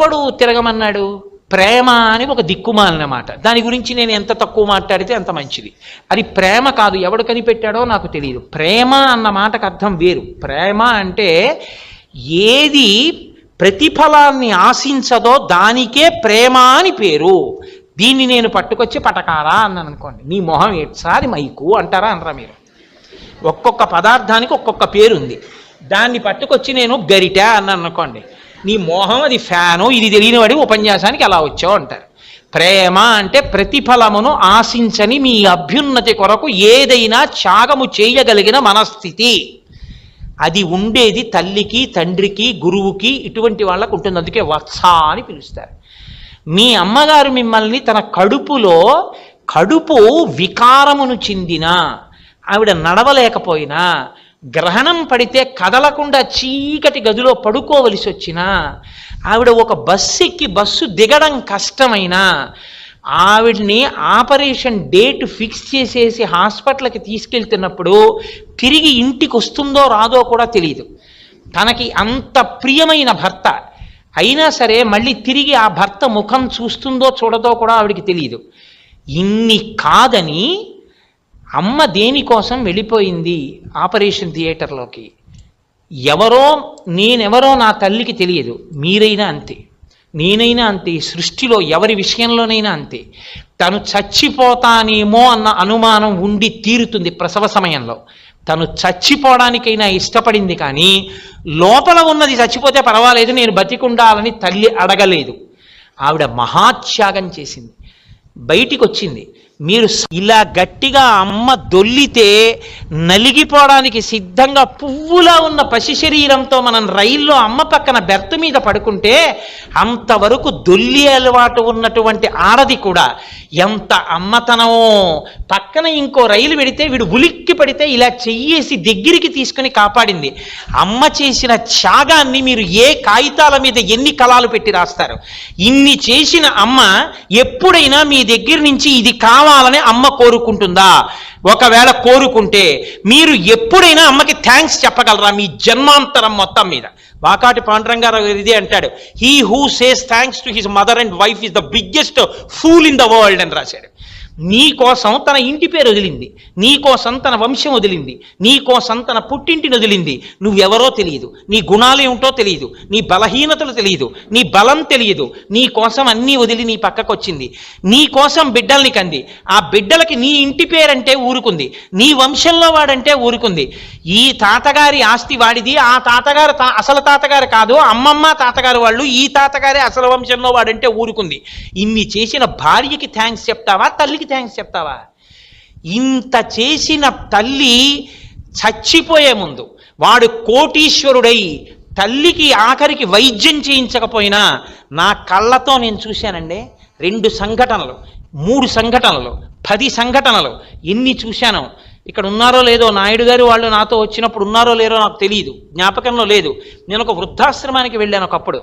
ఎవడు తిరగమన్నాడు? ప్రేమ అని ఒక దిక్కుమాలినమాట. దాని గురించి నేను ఎంత తక్కువ మాట్లాడితే అంత మంచిది. అది ప్రేమ కాదు, ఎవడు కనిపెట్టాడో నాకు తెలియదు. ప్రేమ అన్న మాటకు అర్థం వేరు. ప్రేమ అంటే ఏది ప్రతిఫలాన్ని ఆశించదో దానికే ప్రేమ అని పేరు. దీన్ని నేను పట్టుకొచ్చి పటకారా అన్నాను అనుకోండి, నీ మొహం ఎట్సారి మైకు అంటారా అనరా మీరు? ఒక్కొక్క పదార్థానికి ఒక్కొక్క పేరు ఉంది. దాన్ని పట్టుకొచ్చి నేను గరిట అన్నాను అనుకోండి, నీ మోహం అది ఫ్యాను, ఇది తెలియని వాడి ఉపన్యాసానికి ఎలా వచ్చావు అంటారు. ప్రేమ అంటే ప్రతిఫలమును ఆశించని మీ అభ్యున్నతి కొరకు ఏదైనా త్యాగము చేయగలిగిన మనస్థితి. అది ఉండేది తల్లికి, తండ్రికి, గురువుకి, ఇటువంటి వాళ్ళకు ఉంటుంది. అందుకే వత్స అని పిలుస్తారు. మీ అమ్మగారు మిమ్మల్ని తన కడుపు వికారమును చెందిన, ఆవిడ నడవలేకపోయినా, గ్రహణం పడితే కదలకుండా చీకటి గదిలో పడుకోవలసి వచ్చినా, ఆవిడ ఒక బస్సు ఎక్కి బస్సు దిగడం కష్టమైనా, ఆవిడ్ని ఆపరేషన్ డేట్ ఫిక్స్ చేసేసి హాస్పిటల్కి తీసుకెళ్తున్నప్పుడు తిరిగి ఇంటికి వస్తుందో రాదో కూడా తెలియదు. తనకి అంత ప్రియమైన భర్త అయినా సరే మళ్ళీ తిరిగి ఆ భర్త ముఖం చూస్తుందో చూడదో కూడా ఆవిడికి తెలియదు. ఇన్ని కాదని అమ్మ దేనికోసం వెళ్ళిపోయింది ఆపరేషన్ థియేటర్లోకి? నేనెవరో నా తల్లికి తెలియదు. మీరైనా అంతే, నేనైనా అంతే, సృష్టిలో ఎవరి విషయంలోనైనా అంతే. తను చచ్చిపోతానేమో అన్న అనుమానం ఉండి తీరుతుంది ప్రసవ సమయంలో. తను చచ్చిపోవడానికైనా ఇష్టపడింది, కానీ లోపల ఉన్నది చచ్చిపోతే పర్వాలేదు, నేను బతికుండాలని తల్లి అడగలేదు. ఆవిడ మహాత్యాగం చేసింది, బయటికి వచ్చింది. మీరు ఇలా గట్టిగా అమ్మ దొల్లితే నలిగిపోవడానికి సిద్ధంగా పువ్వులా ఉన్న పసి శరీరంతో మనం రైల్లో అమ్మ పక్కన బెర్త్ మీద పడుకుంటే, అంతవరకు దొల్లి అలవాటు ఉన్నటువంటి ఆడది కూడా ఎంత అమ్మతనమో. పక్కన ఇంకో రైలు పెడితే వీడు ఉలిక్కి పడితే ఇలా చెయ్యేసి దగ్గరికి తీసుకుని కాపాడింది. అమ్మ చేసిన త్యాగాన్ని మీరు ఏ కాగితాల మీద ఎన్ని కళాలు పెట్టి రాస్తారు? ఇన్ని చేసిన అమ్మ ఎప్పుడైనా మీ దగ్గర నుంచి ఇది కావాలని అమ్మ కోరుకుంటుందా? ఒకవేళ కోరుకుంటే మీరు ఎప్పుడైనా అమ్మకి థ్యాంక్స్ చెప్పగలరా మీ జన్మాంతరం మొత్తం మీద? వాకాటి పాండురంగారావు ఇదే అంటాడు, he who says thanks to his mother and wife is the biggest pool in the world అని రాశాడు. నీ కోసం తన ఇంటి పేరు వదిలింది, నీ కోసం తన వంశం వదిలింది, నీ కోసం తన పుట్టింటిని వదిలింది. నువ్వెవరో తెలియదు, నీ గుణాలు ఏమిటో తెలియదు, నీ బలహీనతలు తెలియదు, నీ బలం తెలియదు. నీ కోసం అన్నీ వదిలి నీ పక్కకు వచ్చింది. నీ కోసం బిడ్డల్ని కంది. ఆ బిడ్డలకి నీ ఇంటి పేరంటే ఊరుకుంది, నీ వంశంలో వాడంటే ఊరుకుంది. ఈ తాతగారి ఆస్తి వాడిది, ఆ తాతగారు అసలు తాతగారు కాదు, అమ్మమ్మ తాతగారు వాళ్ళు, ఈ తాతగారే అసలు వంశంలో వాడంటే ఊరుకుంది. ఇన్ని చేసిన భార్యకి థ్యాంక్స్ చెప్తావా, తల్లికి థ్యాంక్స్ చెప్తావా? ఇంత చేసిన తల్లి చచ్చిపోయే ముందు వాడు కోటీశ్వరుడై తల్లికి ఆఖరికి వైద్యం చేయించకపోయినా, నా కళ్ళతో నేను చూశానండి. 2 సంఘటనలు, 3 సంఘటనలు, 10 సంఘటనలు, ఎన్ని చూశానో. ఇక్కడ ఉన్నారో లేదో, నాయుడు గారు వాళ్ళు నాతో వచ్చినప్పుడు ఉన్నారో లేదో నాకు తెలియదు, జ్ఞాపకంలో లేదు. నేను ఒక వృద్ధాశ్రమానికి వెళ్ళాను ఒకప్పుడు.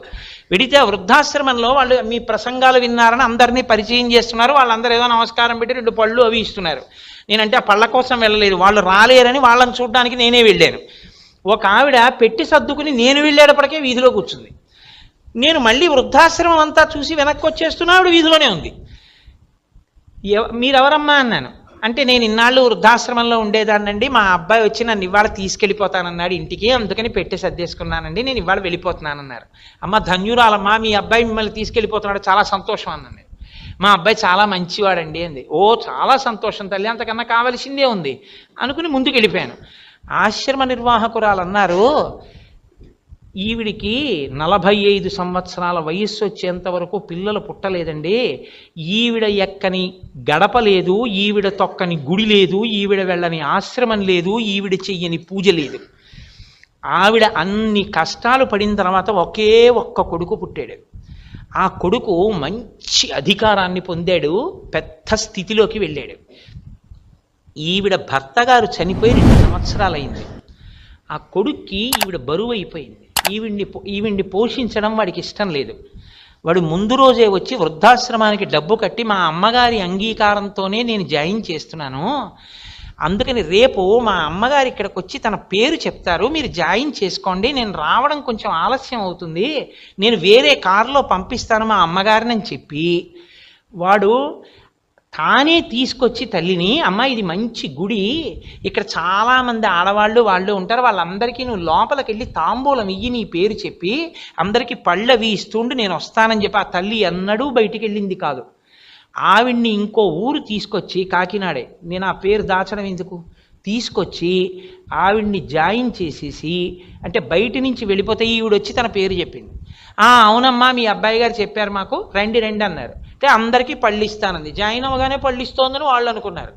వెడితే ఆ వృద్ధాశ్రమంలో వాళ్ళు మీ ప్రసంగాలు విన్నారని అందరినీ పరిచయం చేస్తున్నారు. వాళ్ళందరూ ఏదో నమస్కారం పెట్టి 2 పళ్ళు అవి ఇస్తున్నారు. నేనంటే ఆ పళ్ళ కోసం వెళ్ళలేదు, వాళ్ళు రాలేరని వాళ్ళని చూడడానికి నేనే వెళ్ళాను. ఒక ఆవిడ పెట్టి సర్దుకుని నేను వెళ్ళేటప్పటికే వీధిలో కూర్చుంది. నేను మళ్ళీ వృద్ధాశ్రమం అంతా చూసి వెనక్కి వచ్చేస్తున్నా, ఆవిడ వీధిలోనే ఉంది. మీరెవరమ్మా అన్నాను. అంటే నేను ఇన్నాళ్ళు వృద్ధాశ్రమంలో ఉండేదాన్నండి, మా అబ్బాయి వచ్చి నన్ను ఇవాళ తీసుకెళ్ళిపోతానన్నాడు ఇంటికి, అందుకని పెట్టి సర్దేసుకున్నానండి, నేను ఇవాళ వెళ్ళిపోతున్నానన్నారు. అమ్మ ధన్యురాలమ్మా, మీ అబ్బాయి మిమ్మల్ని తీసుకెళ్ళిపోతున్నాడు, చాలా సంతోషం అన్నాను. మా అబ్బాయి చాలా మంచివాడండి అంది. ఓ చాలా సంతోషం తల్లి, అంతకన్నా కావలసిందే ఉంది అనుకుని ముందుకు వెళ్ళిపోయాను. ఆశ్రమ నిర్వాహకురాలు అన్నారు, ఈవిడికి 45 సంవత్సరాల వయస్సు వచ్చేంత వరకు పిల్లలు పుట్టలేదండి. ఈవిడ ఎక్కని గడప లేదు, ఈవిడ తొక్కని గుడి లేదు, ఈవిడ వెళ్ళని ఆశ్రమం లేదు, ఈవిడ చెయ్యని పూజ లేదు. ఆవిడ అన్ని కష్టాలు పడిన తర్వాత ఒకే ఒక్క కొడుకు పుట్టాడు. ఆ కొడుకు మంచి అధికారాన్ని పొందాడు, పెద్ద స్థితిలోకి వెళ్ళాడు. ఈవిడ భర్త గారు చనిపోయి 2 సంవత్సరాలైంది. ఆ కొడుక్కి ఈవిడ బరువు అయిపోయింది. ఈవిడ్ని పోషించడం వాడికి ఇష్టం లేదు. వాడు ముందు రోజే వచ్చి వృద్ధాశ్రమానికి డబ్బు కట్టి, మా అమ్మగారి అంగీకారంతోనే నేను జాయిన్ చేస్తున్నాను, అందుకని రేపు మా అమ్మగారు ఇక్కడికి వచ్చి తన పేరు చెప్తారు, మీరు జాయిన్ చేసుకోండి, నేను రావడం కొంచెం ఆలస్యం అవుతుంది, నేను వేరే కారులో పంపిస్తాను మా అమ్మగారిని అని చెప్పి వాడు తానే తీసుకొచ్చి తల్లిని, అమ్మ ఇది మంచి గుడి, ఇక్కడ చాలామంది ఆడవాళ్ళు వాళ్ళు ఉంటారు, వాళ్ళందరికీ నువ్వు లోపలికి వెళ్ళి తాంబూలం ఇయ్యి నీ పేరు చెప్పి అందరికీ పళ్ళవి ఇస్తుండి నేను వస్తానని చెప్పి ఆ తల్లి ఎన్నడూ బయటికి వెళ్ళింది కాదు. ఆవిడ్ని ఇంకో ఊరు తీసుకొచ్చి, కాకినాడే, నేను ఆ పేరు దాచడం ఎందుకు, తీసుకొచ్చి ఆవిడ్ని జాయిన్ చేసేసి, అంటే బయట నుంచి వెళ్ళిపోతే ఈవిడ వచ్చి తన పేరు చెప్పింది. అవునమ్మా మీ అబ్బాయి గారు చెప్పారు మాకు, రండి రండి అన్నారు. అంటే అందరికీ పళ్ళు ఇస్తానంది. జాయిన్ అవ్వగానే పళ్ళు ఇస్తోందని వాళ్ళు అనుకున్నారు.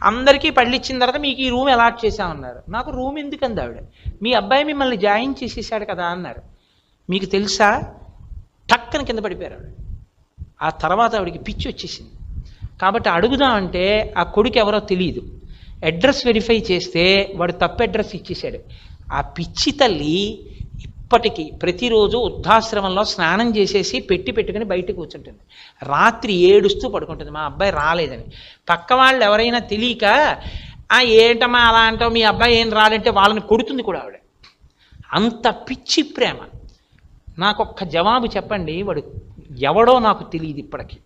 అందరికీ పళ్ళు ఇచ్చిన తర్వాత మీకు ఈ రూమ్ అలాట్ చేశామన్నారు. నాకు రూమ్ ఎందుకంది ఆవిడ, మీ అబ్బాయి మిమ్మల్ని జాయిన్ చేసేసాడు కదా అన్నారు. మీకు తెలుసా, టక్కన కింద పడిపోయారు ఆవిడ. ఆ తర్వాత ఆవిడికి పిచ్చి వచ్చేసింది. కాబట్టి అడుగుదామంటే ఆ కొడుకు ఎవరో తెలియదు, అడ్రస్ వెరిఫై చేస్తే వాడు తప్పు అడ్రస్ ఇచ్చేసాడు. ఆ పిచ్చి తల్లి ఇప్పటికీ ప్రతిరోజు వృద్ధాశ్రమంలో స్నానం చేసేసి పెట్టుకుని బయట కూర్చుంటుంది. రాత్రి ఏడుస్తూ పడుకుంటుంది మా అబ్బాయి రాలేదని. పక్క వాళ్ళు ఎవరైనా తెలియక ఏంటమ్మా అలా అంటావు, మీ అబ్బాయి ఏం రాలంటే వాళ్ళని కొడుతుంది కూడా ఆవిడ. అంత పిచ్చి ప్రేమ. నాకొక్క జవాబు చెప్పండి, వాడు ఎవడో నాకు తెలియదు ఇప్పటికీ.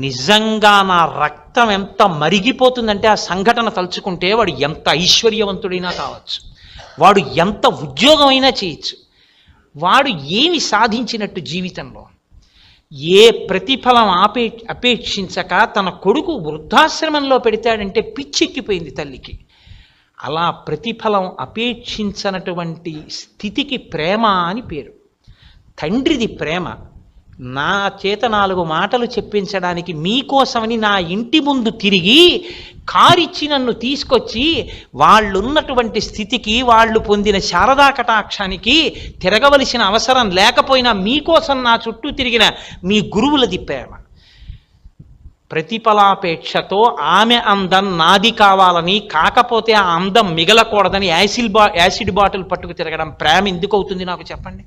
నిజంగా నా రక్తం ఎంత మరిగిపోతుందంటే ఆ సంఘటన తలుచుకుంటే, వాడు ఎంత ఐశ్వర్యవంతుడైనా కావచ్చు, వాడు ఎంత ఉద్యోగం అయినా చేయొచ్చు, వాడు ఏమి సాధించినట్టు జీవితంలో, ఏ ప్రతిఫలం అపేక్షించక తన కొడుకు వృద్ధాశ్రమంలో పెడతాడంటే పిచ్చెక్కిపోయింది తల్లికి. అలా ప్రతిఫలం అపేక్షించనటువంటి స్థితికి ప్రేమ అని పేరు. తండ్రిది ప్రేమ. నా చేత 4 మాటలు చెప్పించడానికి మీకోసమని నా ఇంటి ముందు తిరిగి కారిచ్చి నన్ను తీసుకొచ్చి వాళ్ళున్నటువంటి స్థితికి, వాళ్ళు పొందిన శారదా కటాక్షానికి తిరగవలసిన అవసరం లేకపోయినా మీకోసం నా చుట్టూ తిరిగిన మీ గురువులది ప్రేమ. ప్రతిఫలాపేక్షతో ఆమె అందం నాది కావాలని, కాకపోతే ఆ అందం మిగలకూడదని యాసిడ్ బాటిల్ పట్టుకు తిరగడం ప్రేమ ఎందుకు అవుతుంది నాకు చెప్పండి?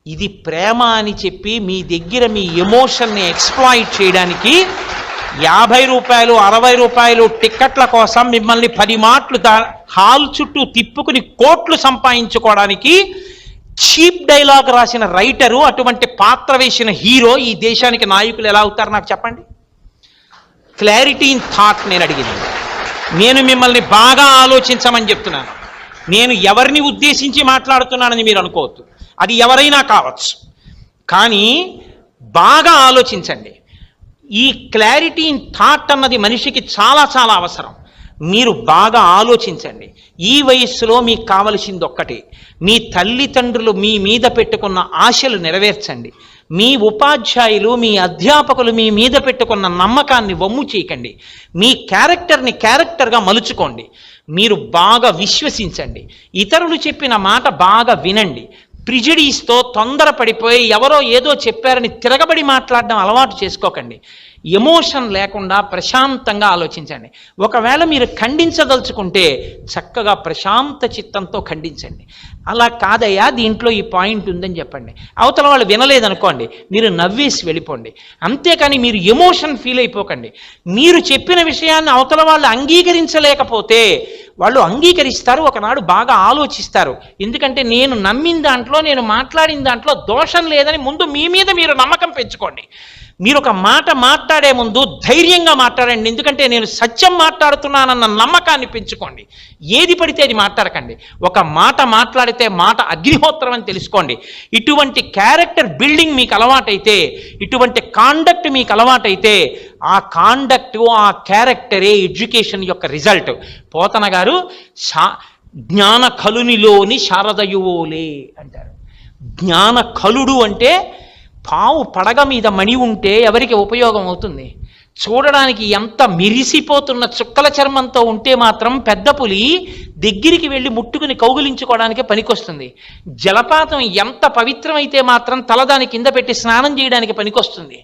ఇది ప్రేమ అని చెప్పి మీ దగ్గర మీ ఎమోషన్ని ఎక్స్ప్లాయిట్ చేయడానికి 50 రూపాయలు 60 రూపాయలు టిక్కెట్ల కోసం మిమ్మల్ని 10 మాటలు హాల్ చుట్టూ తిప్పుకుని కోట్లు సంపాదించుకోవడానికి చీప్ డైలాగ్ రాసిన రైటరు, అటువంటి పాత్ర వేసిన హీరో ఈ దేశానికి నాయకులు ఎలా అవుతారు నాకు చెప్పండి? క్లారిటీ ఇన్ థాట్ నేను అడిగింది. నేను మిమ్మల్ని బాగా ఆలోచించమని చెప్తున్నాను. నేను ఎవరిని ఉద్దేశించి మాట్లాడుతున్నానని మీరు అనుకోవద్దు, అది ఎవరైనా కావచ్చు, కానీ బాగా ఆలోచించండి. ఈ క్లారిటీ ఇన్ థాట్ అన్నది మనిషికి చాలా చాలా అవసరం. మీరు బాగా ఆలోచించండి. ఈ వయస్సులో మీకు కావలసింది ఒక్కటే, మీ తల్లిదండ్రులు మీ మీద పెట్టుకున్న ఆశలు నెరవేర్చండి. మీ ఉపాధ్యాయులు మీ అధ్యాపకులు మీ మీద పెట్టుకున్న నమ్మకాన్ని వమ్ము చేయకండి. మీ క్యారెక్టర్గా మలుచుకోండి. మీరు బాగా విశ్వసించండి. ఇతరులు చెప్పిన మాట బాగా వినండి. ప్రిజుడీస్తో తొందరపడిపోయి ఎవరో ఏదో చెప్పారని తిరగబడి మాట్లాడడం అలవాటు చేసుకోకండి. ఎమోషన్ లేకుండా ప్రశాంతంగా ఆలోచించండి. ఒకవేళ మీరు ఖండించదలుచుకుంటే చక్కగా ప్రశాంత చిత్తంతో ఖండించండి. అలా కాదయ్యా దీంట్లో ఈ పాయింట్ ఉందని చెప్పండి. అవతల వాళ్ళు వినలేదనుకోండి, మీరు నవ్వేసి వెళ్ళిపోండి. అంతేకాని మీరు ఎమోషన్ ఫీల్ అయిపోకండి. మీరు చెప్పిన విషయాన్ని అవతల వాళ్ళు అంగీకరించలేకపోతే వాళ్ళు అంగీకరిస్తారు, ఒకనాడు బాగా ఆలోచిస్తారు. ఎందుకంటే నేను నమ్మిన దాంట్లో, నేను మాట్లాడిన దాంట్లో దోషం లేదని ముందు మీ మీద మీరు నమ్మకం పెంచుకోండి. మీరు ఒక మాట మాట్లాడే ముందు ధైర్యంగా మాట్లాడండి. ఎందుకంటే నేను సత్యం మాట్లాడుతున్నానన్న నమ్మకాన్ని పెంచుకోండి. ఏది పడితే అది మాట్లాడకండి. ఒక మాట మాట్లాడితే మాట అగ్నిహోత్రం అని తెలుసుకోండి. ఇటువంటి క్యారెక్టర్ బిల్డింగ్ మీకు అలవాటైతే, ఇటువంటి కాండక్ట్ మీకు అలవాటైతే, ఆ కాండక్ట్ ఆ క్యారెక్టరే ఎడ్యుకేషన్ యొక్క రిజల్ట్. పోతన గారు జ్ఞాన కలునిలోని శారదయువోలే అంటారు. జ్ఞాన కలుడు అంటే పావు పడగ మీద మణి ఉంటే ఎవరికి ఉపయోగం అవుతుంది? చూడడానికి ఎంత మిరిసిపోతున్న చుక్కల చర్మంతో ఉంటే మాత్రం పెద్ద పులి దగ్గరికి వెళ్ళి ముట్టుకుని కౌగిలించుకోవడానికి పనికొస్తుంది. జలపాతం ఎంత పవిత్రమైతే మాత్రం తలదాని కింద పెట్టి స్నానం చేయడానికి పనికొస్తుంది.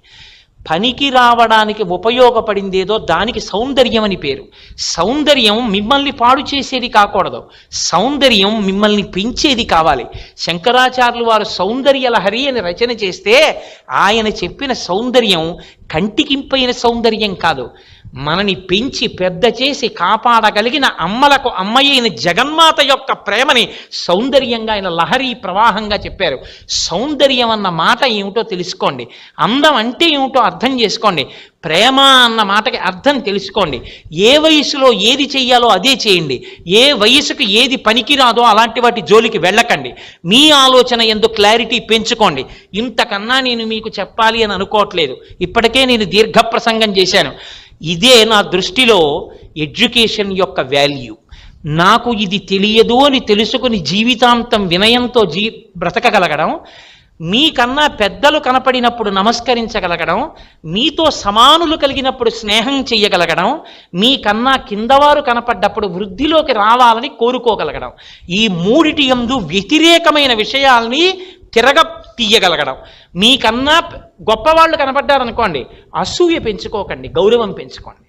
పనికి రావడానికి ఉపయోగపడిందేదో దానికి సౌందర్యం అని పేరు. సౌందర్యం మిమ్మల్ని పాడు చేసేది కాకూడదు, సౌందర్యం మిమ్మల్ని పెంచేది కావాలి. శంకరాచార్యులు వారు సౌందర్య లహరి అని రచన చేస్తే ఆయన చెప్పిన సౌందర్యం కంటికింపైన సౌందర్యం కాదు, మనని పెంచి పెద్ద చేసి కాపాడగలిగిన అమ్మలకు అమ్మయైన జగన్మాత యొక్క ప్రేమని సౌందర్యంగా ఆయన లహరి ప్రవాహంగా చెప్పారు. సౌందర్యం అన్న మాట ఏమిటో తెలుసుకోండి, అందం అంటే ఏమిటో అర్థం చేసుకోండి, ప్రేమ అన్న మాటకి అర్థం తెలుసుకోండి. ఏ వయసులో ఏది చెయ్యాలో అదే చేయండి, ఏ వయసుకు ఏది పనికిరాదో అలాంటి వాటి జోలికి వెళ్ళకండి. మీ ఆలోచన ఎందుకు క్లారిటీ పెంచుకోండి. ఇంతకన్నా నేను మీకు చెప్పాలి అని అనుకోవట్లేదు, ఇప్పటికే నేను దీర్ఘ ప్రసంగం చేశాను. ఇదే నా దృష్టిలో ఎడ్యుకేషన్ యొక్క వాల్యూ. నాకు ఇది తెలియదు అని తెలుసుకుని జీవితాంతం వినయంతో బ్రతకగలగడం, మీకన్నా పెద్దలు కనపడినప్పుడు నమస్కరించగలగడం, మీతో సమానులు కలిగినప్పుడు స్నేహం చెయ్యగలగడం, మీకన్నా కిందవారు కనపడ్డప్పుడు వృద్ధిలోకి రావాలని కోరుకోగలగడం, ఈ మూడిటి యందు వ్యతిరేకమైన విషయాల్ని తీయగలగడం. మీకన్నా గొప్పవాళ్ళు కనపడ్డారనుకోండి, అసూయ పెంచుకోకండి, గౌరవం పెంచుకోండి.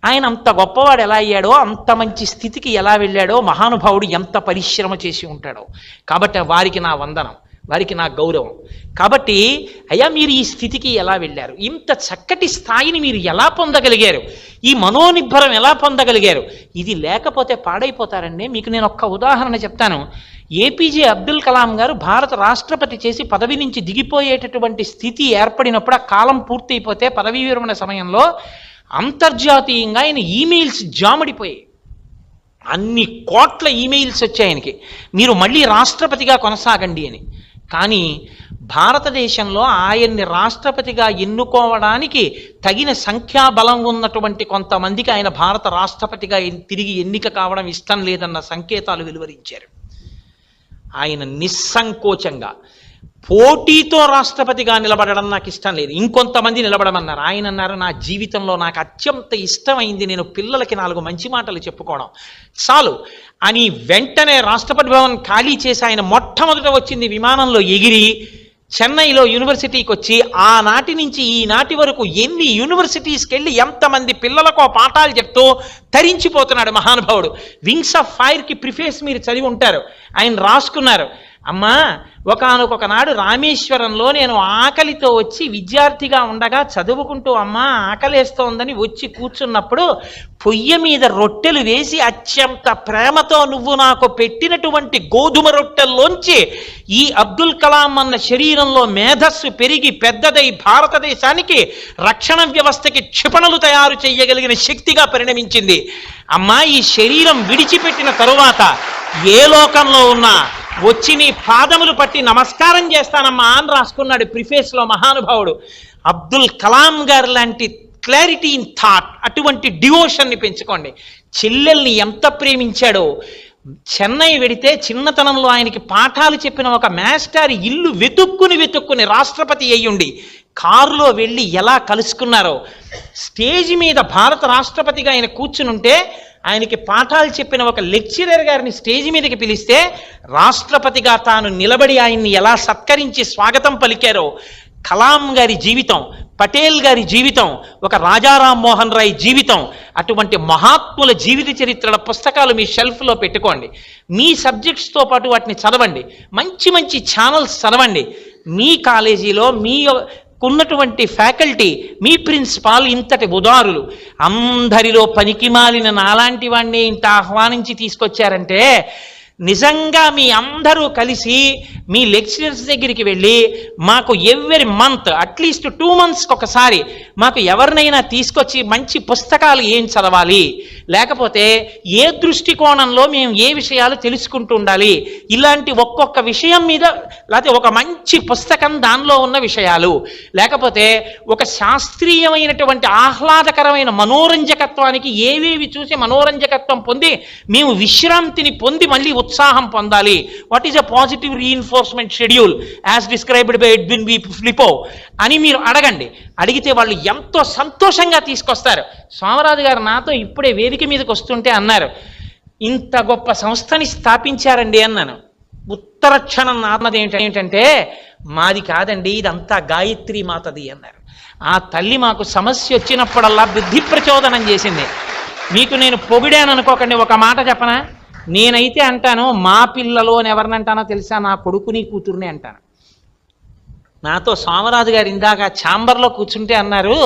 ఆయన అంత గొప్పవాడు ఎలా అయ్యాడో, అంత మంచి స్థితికి ఎలా వెళ్ళాడో, మహానుభావుడు ఎంత పరిశ్రమ చేసి ఉంటాడో. కాబట్టి వారికి నా వందనం, వారికి నా గౌరవం. కాబట్టి అయ్యా మీరు ఈ స్థితికి ఎలా వెళ్ళారు, ఇంత చక్కటి స్థాయిని మీరు ఎలా పొందగలిగారు, ఈ మనోనిబ్బరం ఎలా పొందగలిగారు, ఇది లేకపోతే పాడైపోతారండి. మీకు నేను ఒక్క ఉదాహరణ చెప్తాను. ఏపీజే అబ్దుల్ కలాం గారు భారత రాష్ట్రపతి చేసి పదవి నుంచి దిగిపోయేటటువంటి స్థితి ఏర్పడినప్పుడు, ఆ కాలం పూర్తయిపోతే పదవీ విరమణ సమయంలో అంతర్జాతీయంగా ఆయన ఈమెయిల్స్ జామడిపోయాయి. అన్ని కోట్ల ఈమెయిల్స్ వచ్చాయి ఆయనకి, మీరు మళ్ళీ రాష్ట్రపతిగా కొనసాగండి అని. కానీ భారతదేశంలో ఆయన్ని రాష్ట్రపతిగా ఎన్నుకోవడానికి తగిన సంఖ్యాబలం ఉన్నటువంటి కొంతమందికి ఆయన భారత రాష్ట్రపతిగా తిరిగి ఎన్నిక కావడం ఇష్టం లేదన్న సంకేతాలు వెలువరించారు. ఆయన నిస్సంకోచంగా పోటీతో రాష్ట్రపతిగా నిలబడడం నాకు ఇష్టం లేదు, ఇంకొంతమంది నిలబడమన్నారు. ఆయన అన్నారు, నా జీవితంలో నాకు అత్యంత ఇష్టమైంది నేను పిల్లలకి 4 మంచి మాటలు చెప్పుకోవడం చాలు అని వెంటనే రాష్ట్రపతి భవన్ ఖాళీ చేసి ఆయన మొట్టమొదట వచ్చింది విమానంలో ఎగిరి చెన్నైలో యూనివర్సిటీకి వచ్చి ఆనాటి నుంచి ఈనాటి వరకు ఎన్ని యూనివర్సిటీస్కి వెళ్ళి ఎంతమంది పిల్లలకు పాఠాలు చెప్తూ తరించిపోతున్నాడు మహానుభావుడు. వింగ్స్ ఆఫ్ ఫైర్కి ప్రిఫేస్ మీరు చదివి ఉంటారు, ఆయన రాసుకున్నారు, అమ్మా ఒకానొక నాడు రామేశ్వరంలో నేను ఆకలితో వచ్చి విద్యార్థిగా ఉండగా చదువుకుంటూ అమ్మా ఆకలేస్తోందని వచ్చి కూర్చున్నప్పుడు పొయ్యి మీద రొట్టెలు వేసి అత్యంత ప్రేమతో నువ్వు నాకు పెట్టినటువంటి గోధుమ రొట్టెల్లోంచి ఈ అబ్దుల్ కలాం అన్న శరీరంలో మేధస్సు పెరిగి పెద్దదై భారతదేశానికి రక్షణ వ్యవస్థకి క్షిపణులు తయారు చేయగలిగిన శక్తిగా పరిణమించింది. అమ్మా ఈ శరీరం విడిచిపెట్టిన తరువాత ఏ లోకంలో ఉన్నా వచ్చి నీ పాదములు పట్టి నమస్కారం చేస్తానమ్మా అని రాసుకున్నాడు ప్రిఫేస్లో మహానుభావుడు. అబ్దుల్ కలాం గారు లాంటి క్లారిటీ ఇన్ థాట్, అటువంటి డివోషన్ని పెంచుకోండి. చెల్లెల్ని ఎంత ప్రేమించాడో, చెన్నై వెడితే చిన్నతనంలో ఆయనకి పాఠాలు చెప్పిన ఒక మాస్టర్ ఇల్లు వెతుక్కుని రాష్ట్రపతి అయ్యుండి కారులో వెళ్ళి ఎలా కలుసుకున్నారో, స్టేజ్ మీద భారత రాష్ట్రపతిగా ఆయన కూర్చునుంటే ఆయనకి పాఠాలు చెప్పిన ఒక లెక్చరర్ గారిని స్టేజ్ మీదకి పిలిస్తే రాష్ట్రపతిగా తాను నిలబడి ఆయన్ని ఎలా సత్కరించి స్వాగతం పలికారో, కలాం గారి జీవితం, పటేల్ గారి జీవితం, ఒక రాజారాం మోహన్ రాయ్ జీవితం, అటువంటి మహాత్ముల జీవిత చరిత్రల పుస్తకాలు మీ షెల్ఫ్లో పెట్టుకోండి. మీ సబ్జెక్ట్స్తో పాటు వాటిని చదవండి, మంచి మంచి ఛానల్స్ చదవండి. మీ కాలేజీలో ఉన్నటువంటి ఫ్యాకల్టీ, మీ ప్రిన్సిపాల్ ఇంతటి ఉదారులు, అందరిలో పనికిమాలిన నాలాంటి వాడిని ఇంత ఆహ్వానించి తీసుకొచ్చారంటే నిజంగా మీ అందరూ కలిసి మీ లెక్చరర్స్ దగ్గరికి వెళ్ళి మాకు ఎవ్రీ మంత్ అట్లీస్ట్ 2 monthsకి ఒకసారి మాకు ఎవరినైనా తీసుకొచ్చి మంచి పుస్తకాలు ఏం చదవాలి, లేకపోతే ఏ దృష్టికోణంలో మేము ఏ విషయాలు తెలుసుకుంటూ ఉండాలి, ఇలాంటి ఒక్కొక్క విషయం మీద, లేకపోతే ఒక మంచి పుస్తకం దానిలో ఉన్న విషయాలు, లేకపోతే ఒక శాస్త్రీయమైనటువంటి ఆహ్లాదకరమైన మనోరంజకత్వానికి ఏవేవి చూసి మనోరంజకత్వం పొంది మేము విశ్రాంతిని పొంది మళ్ళీ ఉత్సాహం పొందాలి. What is a positive reinforcement schedule as described by Edwin V Flippo అని మీరు అడగండి. అడిగితే వాళ్ళు ఎంతో సంతోషంగా తీసుకొస్తారు. సోమరాజు గారు నాతో ఇప్పుడే వేదిక మీదకి వస్తుంటే అన్నారు, ఇంత గొప్ప సంస్థని స్థాపించారండి అన్నాను. ఉత్తర క్షణం నాన్నది ఏంటంటే, మాది కాదండి, ఇదంతా గాయత్రి మాతది అన్నారు. ఆ తల్లి మాకు సమస్య వచ్చినప్పుడల్లా బుద్ధి ప్రచోదనం చేసింది. మీకు నేను పొగిడాను అనుకోకండి, ఒక మాట చెప్పనా, నేనైతే అంటాను మా పిల్లలు అని ఎవరినంటానో తెలుసా, నా కొడుకుని కూతుర్ని అంటాను. నాతో సోమరాజు గారు ఇందాక ఛాంబర్లో కూర్చుంటే అన్నారు,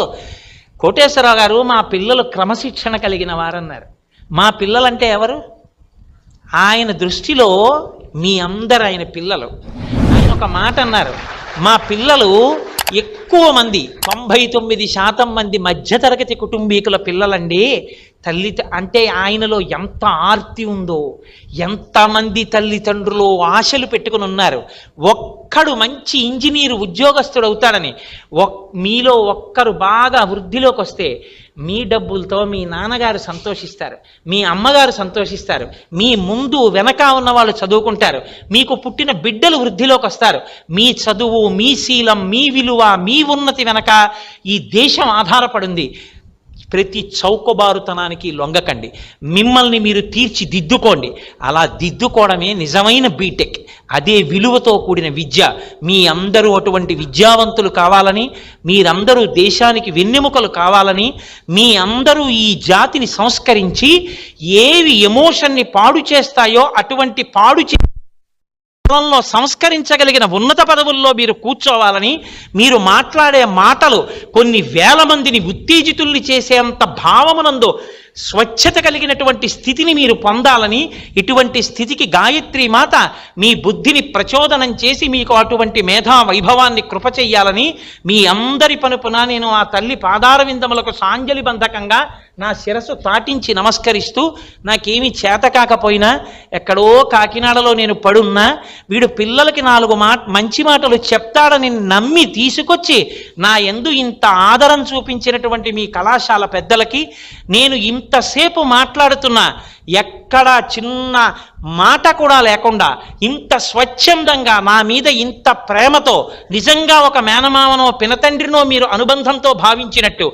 కోటేశ్వరరావు గారు మా పిల్లలు క్రమశిక్షణ కలిగిన వారన్నారు. మా పిల్లలంటే ఎవరు? ఆయన దృష్టిలో మీ అందరు ఆయన పిల్లలు. ఆయన ఒక మాట అన్నారు, మా పిల్లలు ఎక్కువ మంది 99% మంది మధ్యతరగతి కుటుంబీకుల పిల్లలండి. తల్లి అంటే ఆయనలో ఎంత ఆర్తి ఉందో, ఎంతమంది తల్లిదండ్రులు ఆశలు పెట్టుకుని ఉన్నారు. ఒక్కడు మంచి ఇంజనీరు ఉద్యోగస్తుడు అవుతాడని, మీలో ఒక్కరు బాగా వృద్ధిలోకి వస్తే మీ డబ్బులతో మీ నాన్నగారు సంతోషిస్తారు, మీ అమ్మగారు సంతోషిస్తారు, మీ ముందు వెనక ఉన్న వాళ్ళు చదువుకుంటారు, మీకు పుట్టిన బిడ్డలు వృద్ధిలోకి వస్తారు. మీ చదువు, మీ శీలం, మీ విలువ, మీ ఉన్నతి వెనక ఈ దేశం ఆధారపడింది. ప్రతి చౌకబారుతనానికి లొంగకండి, మిమ్మల్ని మీరు తీర్చిదిద్దుకోండి. అలా దిద్దుకోవడమే నిజమైన బీటెక్. అదే విలువతో కూడిన విద్య. మీ అందరూ అటువంటి విద్యావంతులు కావాలని, మీరందరూ దేశానికి వెన్నెముకలు కావాలని, మీ అందరూ ఈ జాతిని సంస్కరించి ఏవి ఎమోషన్ని పాడు చేస్తాయో అటువంటి పాడు కాలంలో సంస్కరించగలిగిన ఉన్నత పదవుల్లో మీరు కూర్చోవాలని, మీరు మాట్లాడే మాటలు కొన్ని వేల మందిని ఉత్తేజితుల్ని చేసేంత భావమునందు స్వచ్ఛత కలిగినటువంటి స్థితిని మీరు పొందాలని, ఇటువంటి స్థితికి గాయత్రి మాత మీ బుద్ధిని ప్రచోదనం చేసి మీకు అటువంటి మేధా వైభవాన్ని కృప చెయ్యాలని మీ అందరి పనుపున నేను ఆ తల్లి పాదార విందములకు సాంజలి బంధకంగా నా శిరస్సు తాటించి నమస్కరిస్తూ, నాకేమీ చేత కాకపోయినా ఎక్కడో కాకినాడలో నేను పడున్నా వీడు పిల్లలకి 4 మంచి మాటలు చెప్తాడని నమ్మి తీసుకొచ్చి నా యందు ఇంత ఆదరం చూపించినటువంటి మీ కళాశాల పెద్దలకి, నేను ఇంతసేపు మాట్లాడుతున్నా ఎక్కడా చిన్న మాట కూడా లేకుండా ఇంత స్వచ్ఛందంగా నా మీద ఇంత ప్రేమతో, నిజంగా ఒక మేనమామనో పినతండ్రినో మీరు అనుబంధంతో భావించినట్టు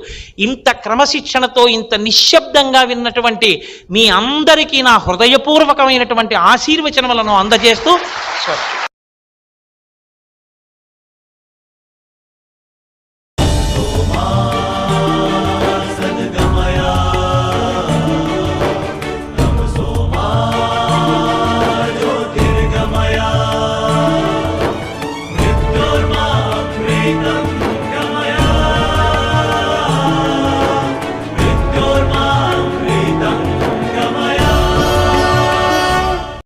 ఇంత క్రమశిక్షణతో ఇంత నిశ్శబ్దంగా విన్నటువంటి మీ అందరికీ నా హృదయపూర్వకమైనటువంటి ఆశీర్వచనములను అందజేస్తూ